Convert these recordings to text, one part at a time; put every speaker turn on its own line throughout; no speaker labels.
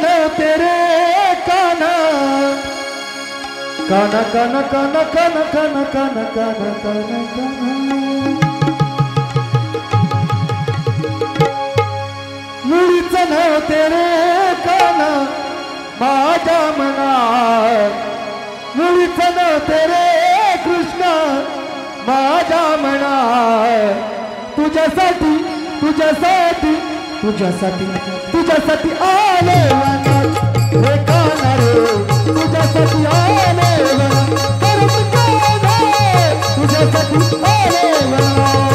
नव्हते रे काना काना काना काना काना काना काना काना काना काना मुळीच नव्हते रे काना माझ्या मनात मुळीच नव्हते रे कृष्ण माझ्या मनात तुझ्यासाठी तुझ्यासाठी तुझ्यासाठी तुझ्यासाठी आले वनात रे काना रे तुझ्यासाठी आले वनात परत काना तुझ्यासाठी आले वनात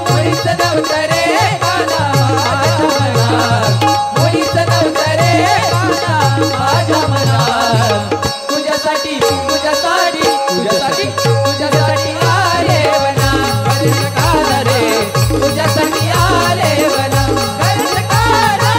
मुळीच नव्हतं रे काना माझ्या मनात मुळीच नव्हतं रे काना माझ्या मनात तुझ्यासाठी तुझ्यासाठी तुझ्यासाठी तुझ्यासाठी आले वना परत काना रे तुझ्यासाठी आले वना परत काना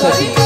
कधी